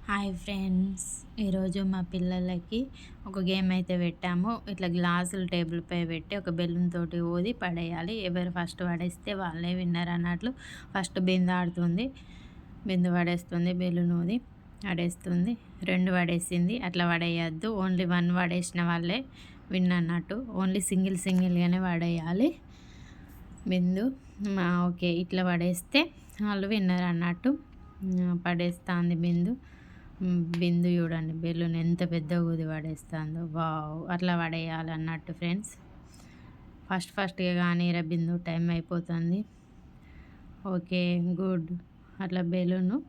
Hi friends, ఈరోజు మా పిల్లలకి ఒక గేమ్ అయితే పెట్టాము. ఇట్లా గ్లాసులు టేబుల్పై పెట్టి ఒక బెలూన్ తోటి ఊది పడేయాలి. ఎవరు ఫస్ట్ పడేస్తే వాళ్ళే విన్నర్ అన్నట్లు. ఫస్ట్ బిందు ఆడుతుంది, బిందు పడేస్తుంది, బెలూన్ ఊది పడేస్తుంది. 2 పడేసింది. అట్లా పడేయద్దు, ఓన్లీ 1 పడేసిన వాళ్ళే విన్ అన్నట్టు. ఓన్లీ సింగిల్గానే పడేయాలి బిందు. ఓకే, ఇట్లా పడేస్తే వాళ్ళు విన్నర్ అన్నట్టు. పడేస్తుంది బిందు. బిందు చూడండి, బెలూన్ ఎంత పెద్ద ఊది పడేస్తుందో. వావ్, అట్లా పడేయాలన్నట్టు ఫ్రెండ్స్. ఫస్ట్గా కానీ బిందు, టైం అయిపోతుంది. Okay, good. అట్లా బెలూను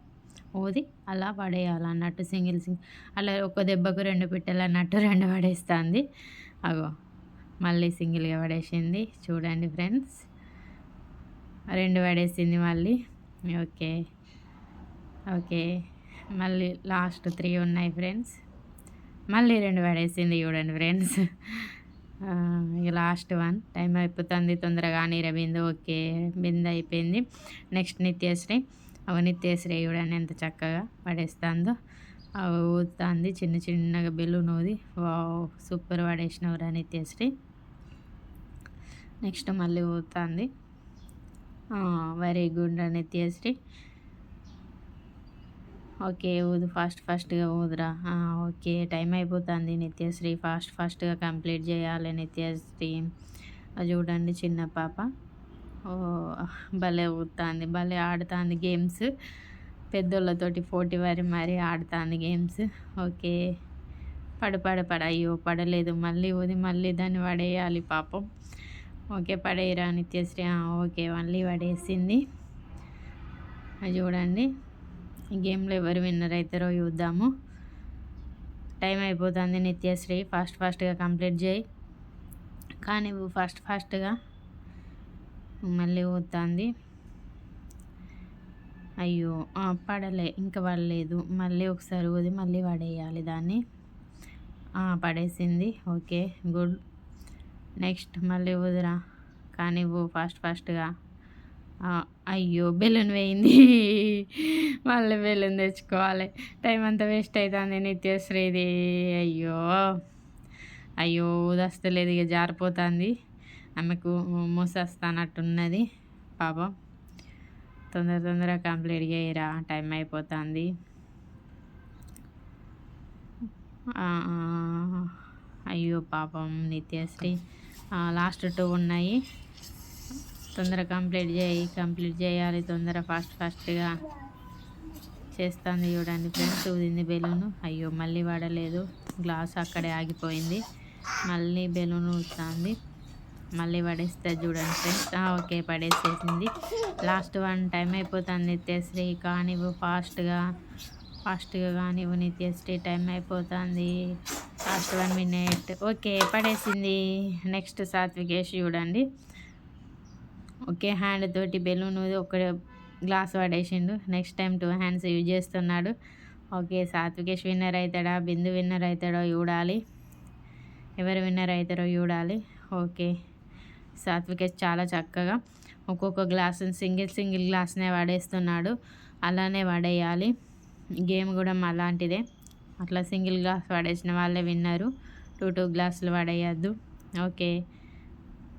ఊది అలా పడేయాలన్నట్టు. సింగిల్ అలా ఒక దెబ్బకు 2 పిట్టలు అన్నట్టు 2 పడేస్తుంది. అగో, మళ్ళీ సింగిల్గా పడేసింది. చూడండి ఫ్రెండ్స్, 2 పడేసింది మళ్ళీ. ఓకే ఓకే, మళ్ళీ లాస్ట్ 3 ఉన్నాయి ఫ్రెండ్స్. మళ్ళీ 2 పడేసింది. చూడండి ఫ్రెండ్స్, ఇక లాస్ట్ 1. టైం అయిపోతుంది, తొందరగా నీర బిందు. ఓకే, బిందు అయిపోయింది. నెక్స్ట్ నిత్యశ్రీ. నిత్యశ్రీ చూడండి ఎంత చక్కగా పడేస్తుందో. ఊదుతుంది చిన్నగా బెలూన్ ఊది. వావ్, సూపర్ పడేసినవురా నిత్యశ్రీ. నెక్స్ట్ మళ్ళీ ఊదుతుంది. వెరీ గుడ్ రా నిత్యశ్రీ. ఓకే, ఊదు, ఫాస్ట్గా ఊదురా. ఓకే, టైం అయిపోతుంది. నిత్యశ్రీ ఫాస్ట్గా కంప్లీట్ చేయాలి. నిత్యశ్రీ చూడండి, చిన్న పాప. భలే ఊదుతుంది, భలే ఆడుతుంది గేమ్స్. పెద్దోళ్ళతోటి పోటీ మరి ఆడుతుంది గేమ్స్. ఓకే, పడ అయ్యో పడలేదు. మళ్ళీ ఊది మళ్ళీ దాన్ని పడేయాలి పాపం. ఓకే, పడేయరా నిత్యశ్రీ. ఓకే, మళ్ళీ పడేసింది. చూడండి, ఈ గేమ్లో ఎవరు విన్నర్ అవుతారో చూద్దాము. టైం అయిపోతుంది. నిత్యశ్రీ ఫాస్ట్గా కంప్లీట్ చేయి. కానీ ఫాస్ట్గా మళ్ళీ ఊదుతుంది. అయ్యో, పడలే, ఇంకా పడలేదు. మళ్ళీ ఒకసారి ఊది మళ్ళీ పడేయాలి దాన్ని. పడేసింది. Okay, good. నెక్స్ట్ మళ్ళీ ఊదురా. కానీ ఫాస్ట్గా. అయ్యో, బెలూన్ వేయింది. మళ్ళీ బెలూన్ తెచ్చుకోవాలి. టైం అంతా వేస్ట్ అవుతుంది నిత్యశ్రీది. అయ్యో ఊదస్తలేదు, ఇక జారిపోతుంది. ఆమెకు మూసేస్తానట్టున్నది పాపం. తొందరగా కంప్లీట్ చేయరా, టైం అయిపోతుంది. అయ్యో పాపం నిత్యశ్రీ. లాస్ట్ 2 ఉన్నాయి. తొందరగా కంప్లీట్ చేయాలి. ఫాస్ట్గా చేస్తుంది. చూడండి ఫ్రెండ్స్, ఊదింది బెలూను. అయ్యో, మళ్ళీ పడలేదు. గ్లాస్ అక్కడే ఆగిపోయింది. మళ్ళీ బెలూన్ ఊదుతుంది. మళ్ళీ పడేస్తుంది. చూడండి ఫ్రెండ్స్. ఓకే, పడేసేసింది. లాస్ట్ 1. టైం అయిపోతుంది. నిత్యశ్రీ కానివ్వు, ఫాస్ట్గా కానివ్వు నిత్యశ్రీ. టైం అయిపోతుంది. Last 1 minute. ఓకే, పడేసింది. నెక్స్ట్ సాత్వికేష్ చూడండి. ఓకే, హ్యాండ్ తోటి బెలూన్ ఒక గ్లాస్ పడేసిండు. నెక్స్ట్ టైం 2 హ్యాండ్స్ యూజ్ చేస్తున్నాడు. ఓకే, సాత్వికేష్ విన్నర్ అవుతాడా, బిందు విన్నర్ అవుతాడో చూడాలి. ఎవరు విన్నర్ అవుతారో చూడాలి. ఓకే, సాత్వికేష్ చాలా చక్కగా ఒక్కొక్క గ్లాసుని సింగిల్ గ్లాస్నే పడేస్తున్నాడు. అలానే పడేయాలి. గేమ్ కూడా అలాంటిదే. అట్లా సింగిల్ గ్లాస్ పడేసిన వాళ్ళే విన్నరు. 2 గ్లాసులు పడేయద్దు. Okay,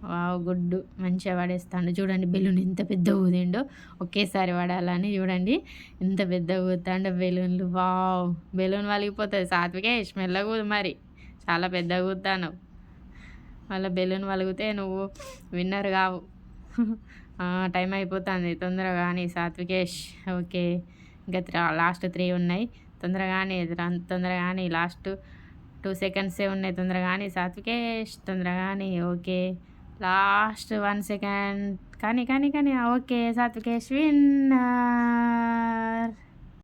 wow, good. మంచిగా పడేస్తాడు. చూడండి బెలూన్ ఎంత పెద్ద ఊదిండో. ఒకేసారి పడాలని చూడండి ఎంత పెద్ద ఊదుతాడో బెలూన్లు. Wow, balloon వలిగిపోతుంది. సాత్వికేష్ మెల్లగా ఊదు, మరి చాలా పెద్దగా ఊదుతాను. మళ్ళీ బెలూన్ వలిగితే నువ్వు విన్నర్ కావు. టైం అయిపోతుంది. తొందరగా కానీ సాత్వికేష్. ఓకే, ఇంకా లాస్ట్ 3 ఉన్నాయి. తొందరగానే లాస్ట్ 2 సెకండ్సే ఉన్నాయి. తొందరగానే సాత్వికేష్, తొందరగానే. Okay, last 1 second. కానీ ఓకే, సాత్వికేష్ విన్నర్.